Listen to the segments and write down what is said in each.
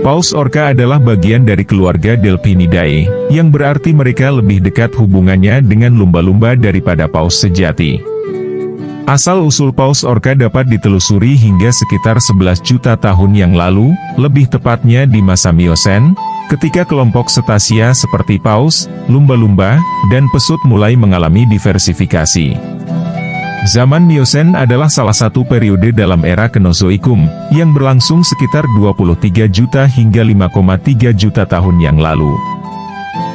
Paus orca adalah bagian dari keluarga Delphinidae, yang berarti mereka lebih dekat hubungannya dengan lumba-lumba daripada paus sejati. Asal-usul paus orca dapat ditelusuri hingga sekitar 11 juta tahun yang lalu, lebih tepatnya di masa Miosen, ketika kelompok cetacea seperti paus, lumba-lumba, dan pesut mulai mengalami diversifikasi. Zaman Miosen adalah salah satu periode dalam era Kenozoikum, yang berlangsung sekitar 23 juta hingga 5,3 juta tahun yang lalu.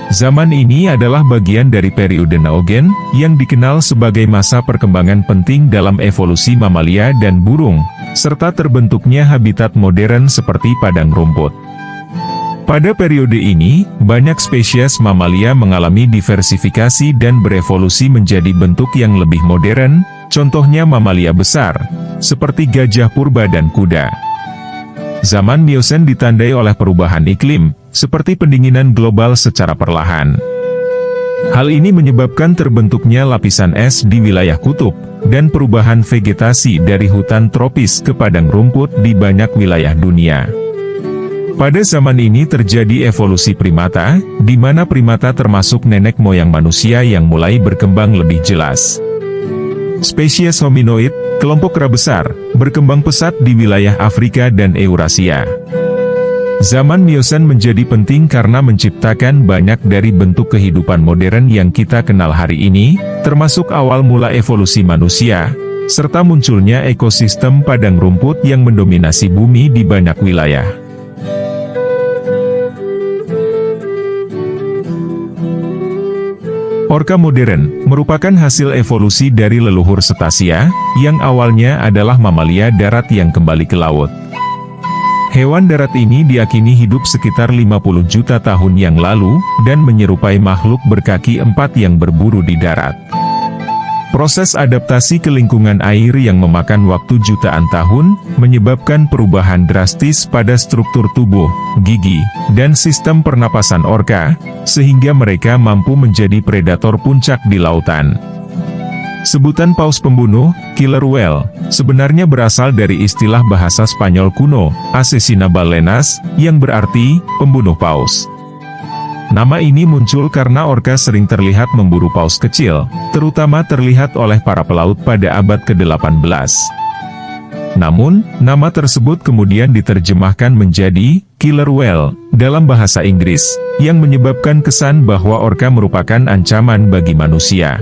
Zaman ini adalah bagian dari periode Neogen, yang dikenal sebagai masa perkembangan penting dalam evolusi mamalia dan burung, serta terbentuknya habitat modern seperti padang rumput. Pada periode ini, banyak spesies mamalia mengalami diversifikasi dan berevolusi menjadi bentuk yang lebih modern, contohnya mamalia besar, seperti gajah purba dan kuda. Zaman Miosen ditandai oleh perubahan iklim, seperti pendinginan global secara perlahan. Hal ini menyebabkan terbentuknya lapisan es di wilayah kutub, dan perubahan vegetasi dari hutan tropis ke padang rumput di banyak wilayah dunia. Pada zaman ini terjadi evolusi primata, di mana primata termasuk nenek moyang manusia yang mulai berkembang lebih jelas. Spesies hominoid, kelompok kera besar, berkembang pesat di wilayah Afrika dan Eurasia. Zaman Miosen menjadi penting karena menciptakan banyak dari bentuk kehidupan modern yang kita kenal hari ini, termasuk awal mula evolusi manusia, serta munculnya ekosistem padang rumput yang mendominasi bumi di banyak wilayah. Orca modern merupakan hasil evolusi dari leluhur cetacea, yang awalnya adalah mamalia darat yang kembali ke laut. Hewan darat ini diakini hidup sekitar 50 juta tahun yang lalu, dan menyerupai makhluk berkaki empat yang berburu di darat. Proses adaptasi ke lingkungan air yang memakan waktu jutaan tahun, menyebabkan perubahan drastis pada struktur tubuh, gigi, dan sistem pernapasan orca, sehingga mereka mampu menjadi predator puncak di lautan. Sebutan paus pembunuh, killer whale, sebenarnya berasal dari istilah bahasa Spanyol kuno, asesina balenas, yang berarti, pembunuh paus. Nama ini muncul karena orca sering terlihat memburu paus kecil, terutama terlihat oleh para pelaut pada abad ke-18. Namun, nama tersebut kemudian diterjemahkan menjadi killer whale dalam bahasa Inggris, yang menyebabkan kesan bahwa orca merupakan ancaman bagi manusia.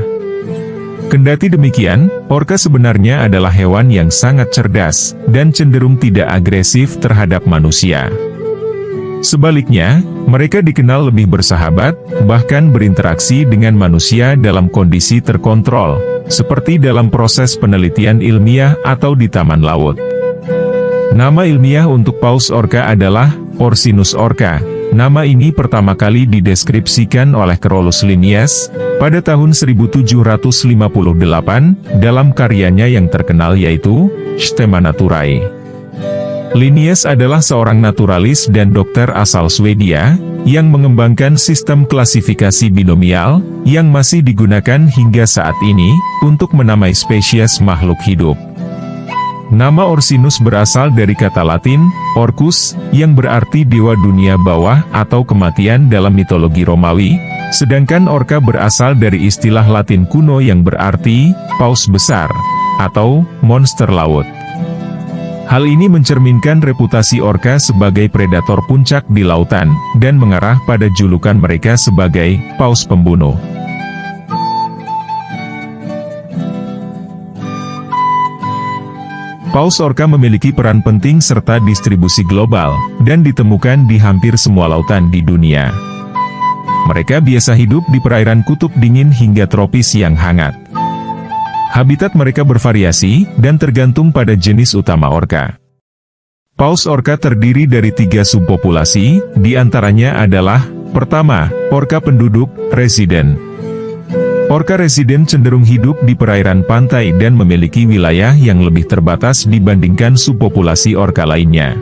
Kendati demikian, orca sebenarnya adalah hewan yang sangat cerdas, dan cenderung tidak agresif terhadap manusia. Sebaliknya, mereka dikenal lebih bersahabat, bahkan berinteraksi dengan manusia dalam kondisi terkontrol, seperti dalam proses penelitian ilmiah atau di taman laut. Nama ilmiah untuk paus orca adalah Orcinus orca. Nama ini pertama kali dideskripsikan oleh Carolus Linnaeus pada tahun 1758 dalam karyanya yang terkenal yaitu Systema Naturae. Linnaeus adalah seorang naturalis dan dokter asal Swedia, yang mengembangkan sistem klasifikasi binomial, yang masih digunakan hingga saat ini, untuk menamai spesies makhluk hidup. Nama Orcinus berasal dari kata Latin, orcus, yang berarti dewa dunia bawah atau kematian dalam mitologi Romawi, sedangkan orca berasal dari istilah Latin kuno yang berarti, paus besar, atau monster laut. Hal ini mencerminkan reputasi orca sebagai predator puncak di lautan, dan mengarah pada julukan mereka sebagai paus pembunuh. Paus orca memiliki peran penting serta distribusi global, dan ditemukan di hampir semua lautan di dunia. Mereka biasa hidup di perairan kutub dingin hingga tropis yang hangat. Habitat mereka bervariasi, dan tergantung pada jenis utama orca. Paus orca terdiri dari 3 subpopulasi, di antaranya adalah, pertama, orca penduduk, residen. Orca residen cenderung hidup di perairan pantai dan memiliki wilayah yang lebih terbatas dibandingkan subpopulasi orca lainnya.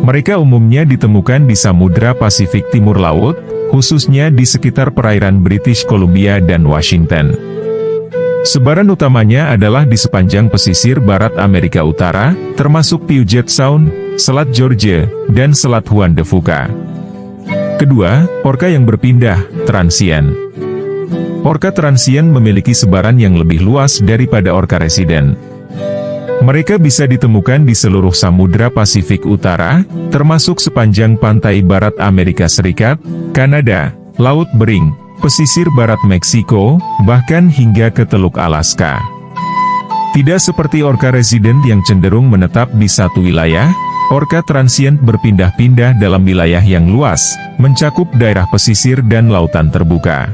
Mereka umumnya ditemukan di Samudra Pasifik Timur Laut, khususnya di sekitar perairan British Columbia dan Washington. Sebaran utamanya adalah di sepanjang pesisir barat Amerika Utara, termasuk Puget Sound, Selat Georgia, dan Selat Juan de Fuca. Kedua, orka yang berpindah, transien. Orka transien memiliki sebaran yang lebih luas daripada orka residen. Mereka bisa ditemukan di seluruh Samudra Pasifik Utara, termasuk sepanjang pantai barat Amerika Serikat, Kanada, Laut Bering, pesisir barat Meksiko, bahkan hingga ke Teluk Alaska. Tidak seperti orka residen yang cenderung menetap di satu wilayah, orka transient berpindah-pindah dalam wilayah yang luas, mencakup daerah pesisir dan lautan terbuka.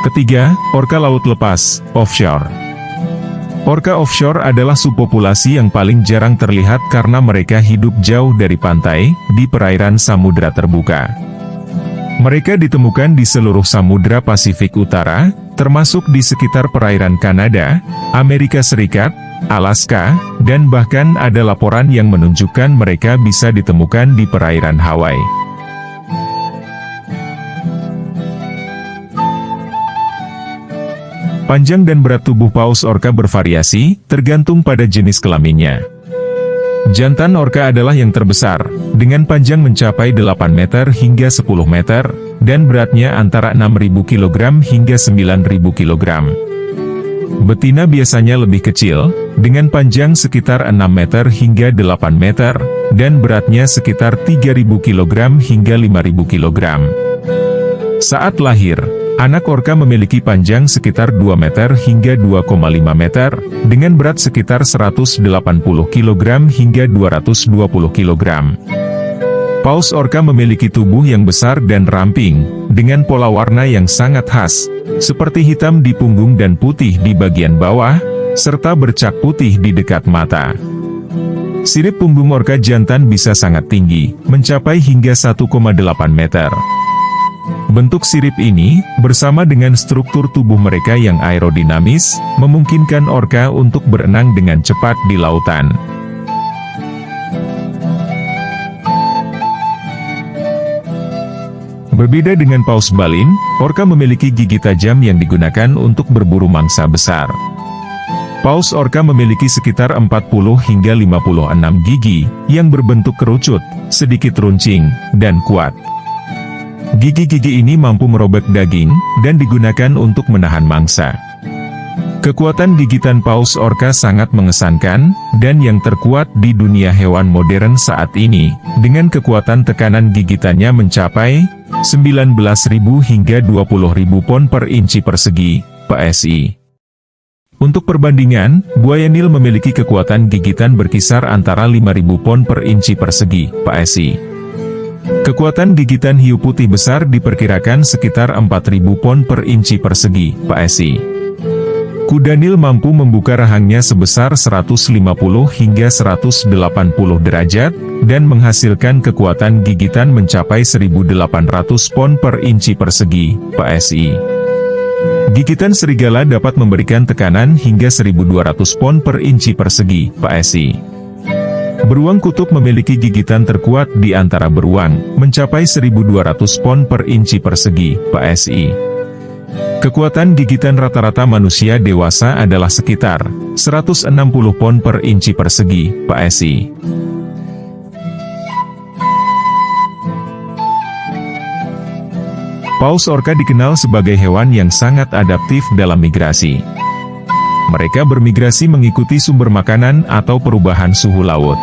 Ketiga, orka laut lepas, offshore. Orka offshore adalah subpopulasi yang paling jarang terlihat karena mereka hidup jauh dari pantai, di perairan samudra terbuka. Mereka ditemukan di seluruh Samudra Pasifik Utara, termasuk di sekitar perairan Kanada, Amerika Serikat, Alaska, dan bahkan ada laporan yang menunjukkan mereka bisa ditemukan di perairan Hawaii. Panjang dan berat tubuh paus orka bervariasi, tergantung pada jenis kelaminnya. Jantan orka adalah yang terbesar, dengan panjang mencapai 8 meter hingga 10 meter, dan beratnya antara 6.000 kg hingga 9.000 kg. Betina biasanya lebih kecil, dengan panjang sekitar 6 meter hingga 8 meter, dan beratnya sekitar 3.000 kg hingga 5.000 kg. Saat lahir, anak orka memiliki panjang sekitar 2 meter hingga 2,5 meter, dengan berat sekitar 180 kg hingga 220 kg. Paus orka memiliki tubuh yang besar dan ramping, dengan pola warna yang sangat khas, seperti hitam di punggung dan putih di bagian bawah, serta bercak putih di dekat mata. Sirip punggung orka jantan bisa sangat tinggi, mencapai hingga 1,8 meter. Bentuk sirip ini, bersama dengan struktur tubuh mereka yang aerodinamis, memungkinkan orka untuk berenang dengan cepat di lautan. Berbeda dengan paus balin, orka memiliki gigi tajam yang digunakan untuk berburu mangsa besar. Paus orka memiliki sekitar 40 hingga 56 gigi, yang berbentuk kerucut, sedikit runcing, dan kuat. Gigi-gigi ini mampu merobek daging, dan digunakan untuk menahan mangsa. Kekuatan gigitan paus orka sangat mengesankan, dan yang terkuat di dunia hewan modern saat ini, dengan kekuatan tekanan gigitannya mencapai 19.000 hingga 20.000 pon per inci persegi, PSI. Untuk perbandingan, buaya Nil memiliki kekuatan gigitan berkisar antara 5.000 pon per inci persegi, PSI. Kekuatan gigitan hiu putih besar diperkirakan sekitar 4.000 pon per inci persegi, PSI. Kuda Nil mampu membuka rahangnya sebesar 150 hingga 180 derajat, dan menghasilkan kekuatan gigitan mencapai 1.800 pon per inci persegi, PSI. Gigitan serigala dapat memberikan tekanan hingga 1.200 pon per inci persegi, PSI. Beruang kutub memiliki gigitan terkuat di antara beruang, mencapai 1.200 pon per inci persegi, PSI. Kekuatan gigitan rata-rata manusia dewasa adalah sekitar 160 pon per inci persegi, PSI. Paus orka dikenal sebagai hewan yang sangat adaptif dalam migrasi. Mereka bermigrasi mengikuti sumber makanan atau perubahan suhu laut.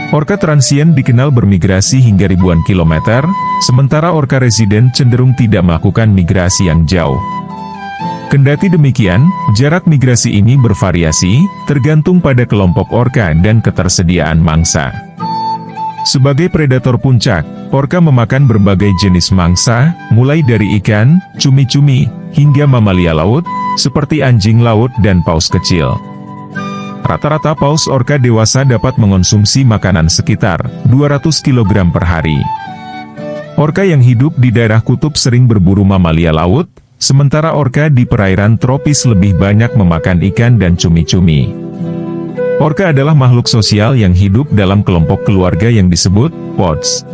Orka transien dikenal bermigrasi hingga ribuan kilometer, sementara orka residen cenderung tidak melakukan migrasi yang jauh. Kendati demikian, jarak migrasi ini bervariasi, tergantung pada kelompok orka dan ketersediaan mangsa. Sebagai predator puncak, orka memakan berbagai jenis mangsa, mulai dari ikan, cumi-cumi, hingga mamalia laut, seperti anjing laut dan paus kecil. Rata-rata paus orka dewasa dapat mengonsumsi makanan sekitar 200 kg per hari. Orka yang hidup di daerah kutub sering berburu mamalia laut, sementara orka di perairan tropis lebih banyak memakan ikan dan cumi-cumi. Orka adalah makhluk sosial yang hidup dalam kelompok keluarga yang disebut pods.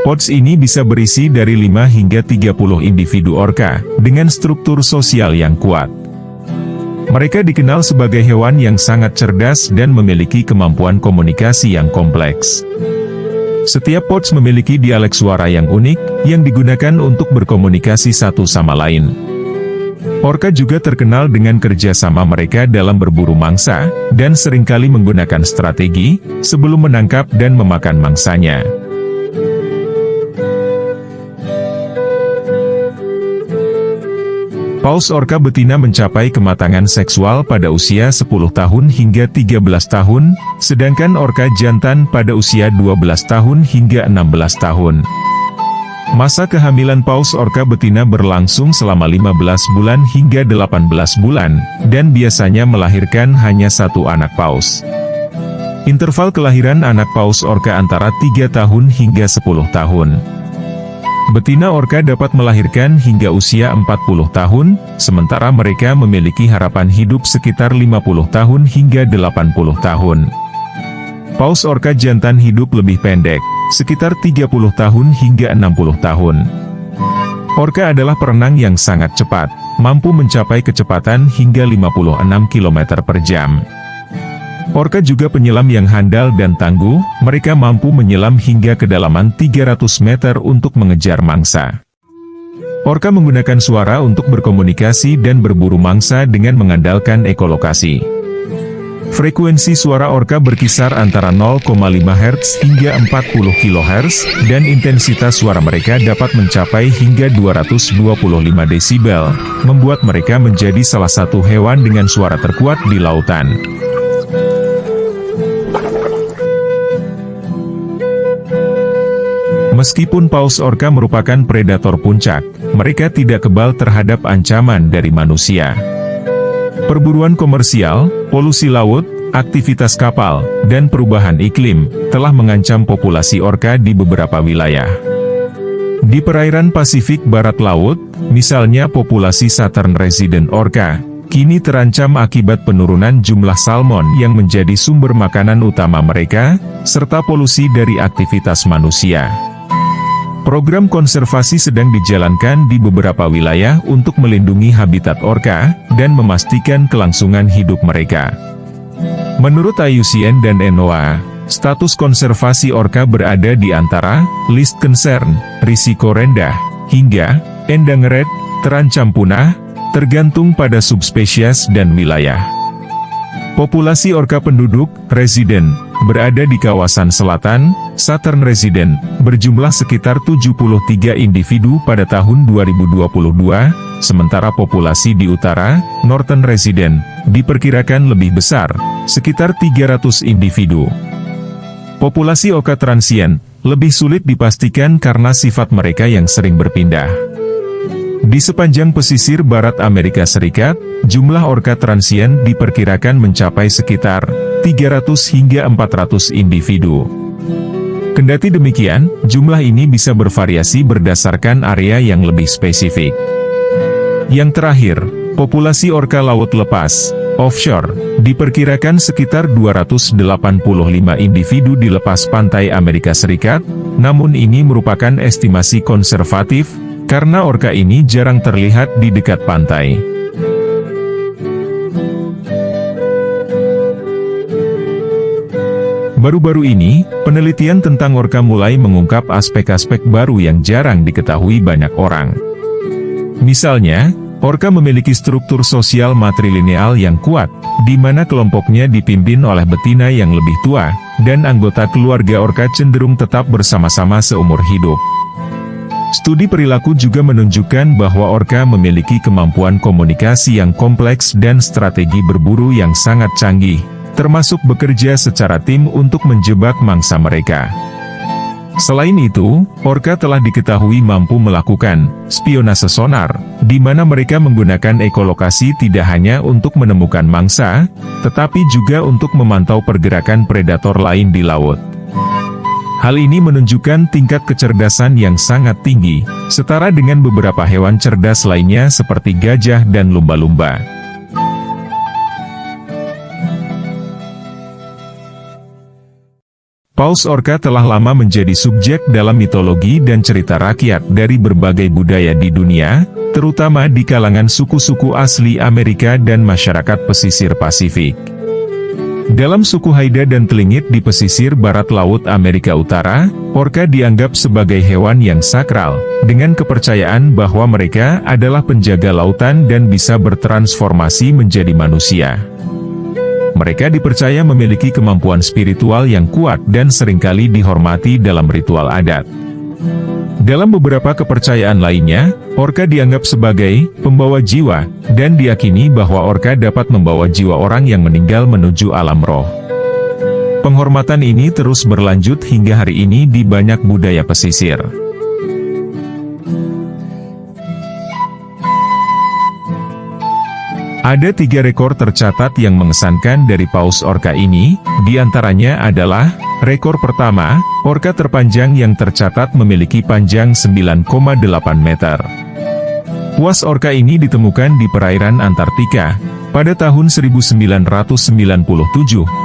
Pods ini bisa berisi dari 5 hingga 30 individu orka, dengan struktur sosial yang kuat. Mereka dikenal sebagai hewan yang sangat cerdas dan memiliki kemampuan komunikasi yang kompleks. Setiap paus memiliki dialek suara yang unik, yang digunakan untuk berkomunikasi satu sama lain. Orca juga terkenal dengan kerjasama mereka dalam berburu mangsa, dan seringkali menggunakan strategi, sebelum menangkap dan memakan mangsanya. Paus orca betina mencapai kematangan seksual pada usia 10 tahun hingga 13 tahun, sedangkan orca jantan pada usia 12 tahun hingga 16 tahun. Masa kehamilan paus orca betina berlangsung selama 15 bulan hingga 18 bulan, dan biasanya melahirkan hanya satu anak paus. Interval kelahiran anak paus orca antara 3 tahun hingga 10 tahun. Betina orca dapat melahirkan hingga usia 40 tahun, sementara mereka memiliki harapan hidup sekitar 50 tahun hingga 80 tahun. Paus orca jantan hidup lebih pendek, sekitar 30 tahun hingga 60 tahun. Orca adalah perenang yang sangat cepat, mampu mencapai kecepatan hingga 56 km per jam. Orca juga penyelam yang handal dan tangguh, mereka mampu menyelam hingga kedalaman 300 meter untuk mengejar mangsa. Orca menggunakan suara untuk berkomunikasi dan berburu mangsa dengan mengandalkan ekolokasi. Frekuensi suara orca berkisar antara 0,5 Hz hingga 40 kHz, dan intensitas suara mereka dapat mencapai hingga 225 desibel, membuat mereka menjadi salah satu hewan dengan suara terkuat di lautan. Meskipun paus orca merupakan predator puncak, mereka tidak kebal terhadap ancaman dari manusia. Perburuan komersial, polusi laut, aktivitas kapal, dan perubahan iklim telah mengancam populasi orca di beberapa wilayah. Di perairan Pasifik Barat Laut, misalnya populasi Southern Resident orca, kini terancam akibat penurunan jumlah salmon yang menjadi sumber makanan utama mereka, serta polusi dari aktivitas manusia. Program konservasi sedang dijalankan di beberapa wilayah untuk melindungi habitat orca, dan memastikan kelangsungan hidup mereka. Menurut IUCN dan NOAA, status konservasi orca berada di antara list concern, risiko rendah, hingga endangered, terancam punah, tergantung pada subspesies dan wilayah. Populasi orca penduduk, resident, berada di kawasan selatan, Southern Resident, berjumlah sekitar 73 individu pada tahun 2022, sementara populasi di utara, Northern Resident, diperkirakan lebih besar, sekitar 300 individu. Populasi orca transient, lebih sulit dipastikan karena sifat mereka yang sering berpindah. Di sepanjang pesisir barat Amerika Serikat, jumlah orca transient diperkirakan mencapai sekitar 300 hingga 400 individu. Kendati demikian, jumlah ini bisa bervariasi berdasarkan area yang lebih spesifik. Yang terakhir, populasi orca laut lepas, offshore, diperkirakan sekitar 285 individu di lepas pantai Amerika Serikat, namun ini merupakan estimasi konservatif, karena orca ini jarang terlihat di dekat pantai. Baru-baru ini, penelitian tentang orca mulai mengungkap aspek-aspek baru yang jarang diketahui banyak orang. Misalnya, orca memiliki struktur sosial matrilineal yang kuat, di mana kelompoknya dipimpin oleh betina yang lebih tua, dan anggota keluarga orca cenderung tetap bersama-sama seumur hidup. Studi perilaku juga menunjukkan bahwa orca memiliki kemampuan komunikasi yang kompleks dan strategi berburu yang sangat canggih, termasuk bekerja secara tim untuk menjebak mangsa mereka. Selain itu, orca telah diketahui mampu melakukan spionase sonar, di mana mereka menggunakan ekolokasi tidak hanya untuk menemukan mangsa, tetapi juga untuk memantau pergerakan predator lain di laut. Hal ini menunjukkan tingkat kecerdasan yang sangat tinggi, setara dengan beberapa hewan cerdas lainnya seperti gajah dan lumba-lumba. Paus orca telah lama menjadi subjek dalam mitologi dan cerita rakyat dari berbagai budaya di dunia, terutama di kalangan suku-suku asli Amerika dan masyarakat pesisir Pasifik. Dalam suku Haida dan Tlingit di pesisir barat Laut Amerika Utara, orca dianggap sebagai hewan yang sakral, dengan kepercayaan bahwa mereka adalah penjaga lautan dan bisa bertransformasi menjadi manusia. Mereka dipercaya memiliki kemampuan spiritual yang kuat dan seringkali dihormati dalam ritual adat. Dalam beberapa kepercayaan lainnya, orca dianggap sebagai pembawa jiwa, dan diyakini bahwa orca dapat membawa jiwa orang yang meninggal menuju alam roh. Penghormatan ini terus berlanjut hingga hari ini di banyak budaya pesisir. Ada 3 rekor tercatat yang mengesankan dari paus orca ini, diantaranya adalah, rekor pertama, orca terpanjang yang tercatat memiliki panjang 9,8 meter. Puas orca ini ditemukan di perairan Antartika, pada tahun 1997,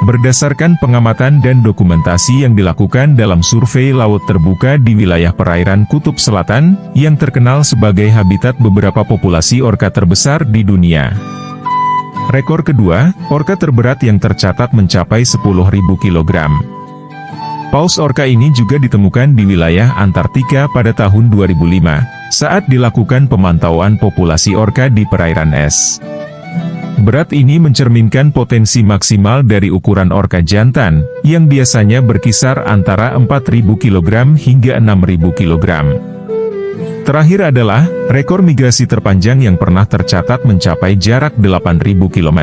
berdasarkan pengamatan dan dokumentasi yang dilakukan dalam survei laut terbuka di wilayah perairan Kutub Selatan, yang terkenal sebagai habitat beberapa populasi orca terbesar di dunia. Rekor kedua, orca terberat yang tercatat mencapai 10.000 kg. Paus orca ini juga ditemukan di wilayah Antartika pada tahun 2005, saat dilakukan pemantauan populasi orca di perairan es. Berat ini mencerminkan potensi maksimal dari ukuran orca jantan, yang biasanya berkisar antara 4.000 kg hingga 6.000 kg. Terakhir adalah, rekor migrasi terpanjang yang pernah tercatat mencapai jarak 8.000 km.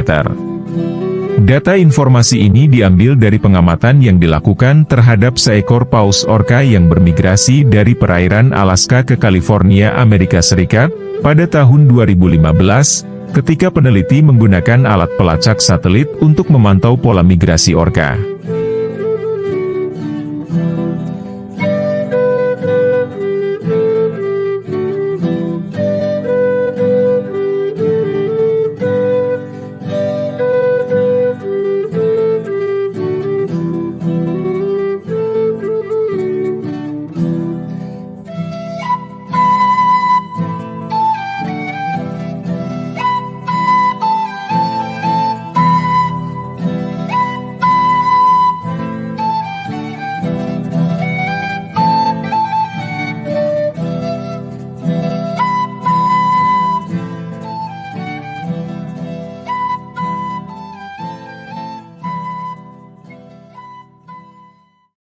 Data informasi ini diambil dari pengamatan yang dilakukan terhadap seekor paus orca yang bermigrasi dari perairan Alaska ke California, Amerika Serikat, pada tahun 2015, ketika peneliti menggunakan alat pelacak satelit untuk memantau pola migrasi orca.